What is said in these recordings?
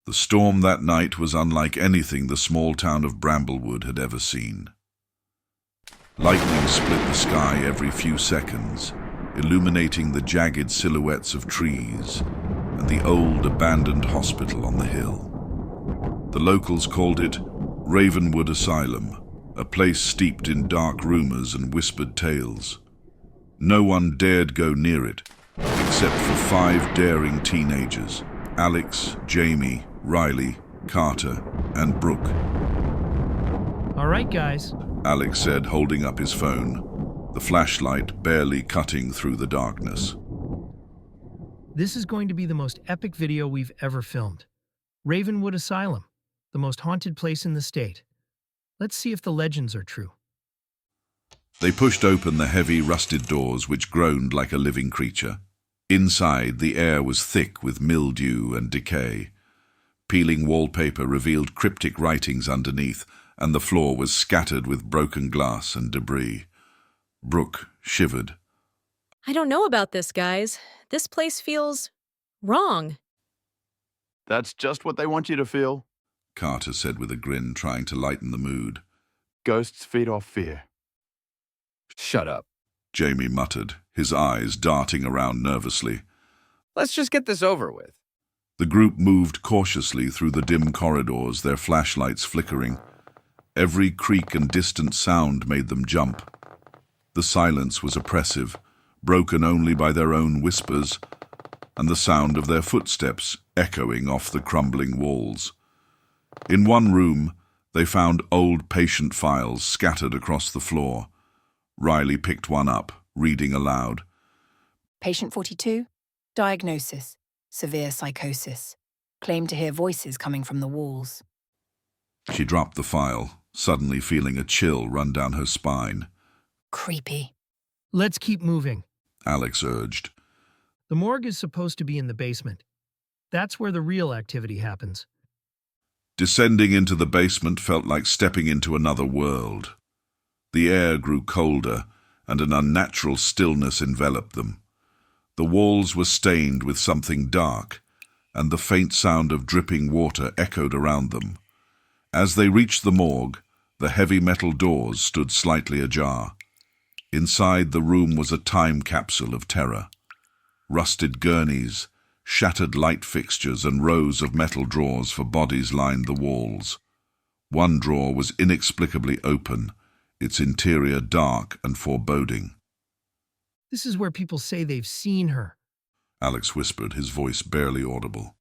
The storm that night was unlike anything the small town of Bramblewood had ever seen. Lightning split the sky every few seconds, illuminating the jagged silhouettes of trees and the old abandoned hospital on the hill. The locals called it Ravenwood Asylum, a place steeped in dark rumors and whispered tales. No one dared go near it, except for 5 daring teenagers: Alex, Jamie, Riley, Carter, and Brooke. All right, guys. Alex said, holding up his phone, the flashlight barely cutting through the darkness. This is going to be the most epic video we've ever filmed. Ravenwood Asylum, the most haunted place in the state. Let's see if the legends are true. They pushed open the heavy, rusted doors, which groaned like a living creature. Inside, the air was thick with mildew and decay. Peeling wallpaper revealed cryptic writings underneath, and the floor was scattered with broken glass and debris. Brooke shivered. I don't know about this, guys. This place feels wrong. That's just what they want you to feel. Carter said with a grin, trying to lighten the mood. Ghosts feed off fear. Shut up. Jamie muttered, his eyes darting around nervously. Let's just get this over with. The group moved cautiously through the dim corridors, their flashlights flickering. Every creak and distant sound made them jump. The silence was oppressive, broken only by their own whispers and the sound of their footsteps echoing off the crumbling walls. In one room, they found old patient files scattered across the floor. Riley picked one up, reading aloud. Patient 42, diagnosis, severe psychosis. Claimed to hear voices coming from the walls. She dropped the file, suddenly feeling a chill run down her spine. Creepy. Let's keep moving. Alex urged. The morgue is supposed to be in the basement. That's where the real activity happens. Descending into the basement felt like stepping into another world. The air grew colder, and an unnatural stillness enveloped them. The walls were stained with something dark, and the faint sound of dripping water echoed around them. As they reached the morgue, the heavy metal doors stood slightly ajar. Inside the room was a time capsule of terror. Rusted gurneys, shattered light fixtures, and rows of metal drawers for bodies lined the walls. One drawer was inexplicably open, its interior dark and foreboding. This is where people say they've seen her. Alex whispered, his voice barely audible.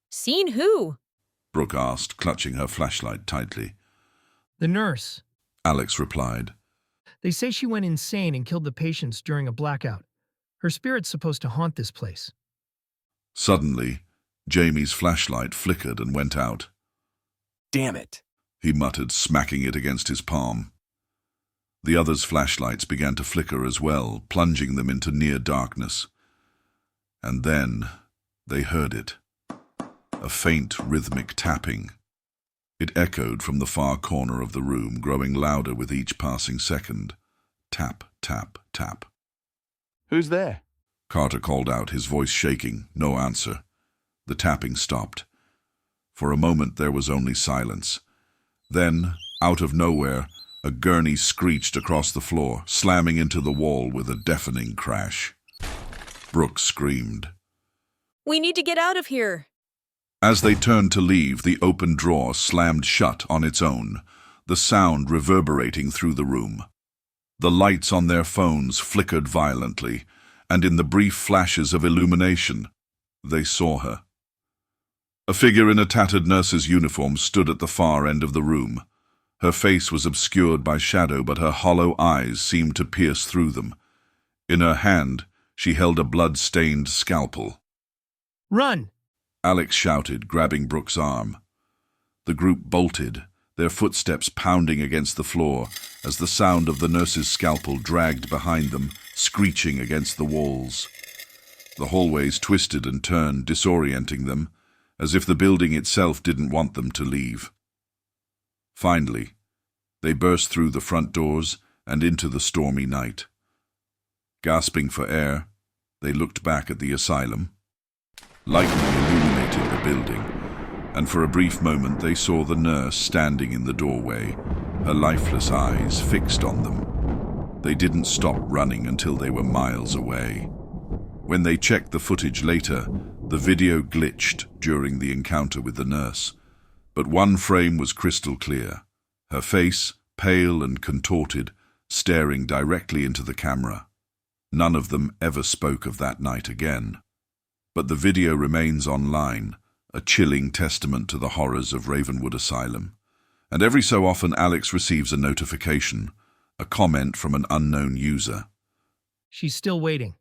Seen who? Brooke asked, clutching her flashlight tightly. The nurse. Alex replied. They say she went insane and killed the patients during a blackout. Her spirit's supposed to haunt this place. Suddenly, Jamie's flashlight flickered and went out. Damn it. He muttered, smacking it against his palm. The others' flashlights began to flicker as well, plunging them into near darkness. And then they heard it. A faint, rhythmic tapping. It echoed from the far corner of the room, growing louder with each passing second. Tap, tap, tap. Who's there? Carter called out, his voice shaking. No answer. The tapping stopped. For a moment there was only silence. Then, out of nowhere, a gurney screeched across the floor, slamming into the wall with a deafening crash. Brooke screamed. We need to get out of here. As they turned to leave, the open drawer slammed shut on its own, the sound reverberating through the room. The lights on their phones flickered violently, and in the brief flashes of illumination, they saw her. A figure in a tattered nurse's uniform stood at the far end of the room. Her face was obscured by shadow, but her hollow eyes seemed to pierce through them. In her hand, she held a blood-stained scalpel. Run! Alex shouted, grabbing Brooke's arm. The group bolted, their footsteps pounding against the floor as the sound of the nurse's scalpel dragged behind them, screeching against the walls. The hallways twisted and turned, disorienting them, as if the building itself didn't want them to leave. Finally, they burst through the front doors and into the stormy night. Gasping for air, they looked back at the asylum. Lightning illuminated the building, and for a brief moment they saw the nurse standing in the doorway, her lifeless eyes fixed on them. They didn't stop running until they were miles away. When they checked the footage later, the video glitched during the encounter with the nurse, but one frame was crystal clear, her face, pale and contorted, staring directly into the camera. None of them ever spoke of that night again. But the video remains online, a chilling testament to the horrors of Ravenwood Asylum. And every so often Alex receives a notification, a comment from an unknown user. She's still waiting.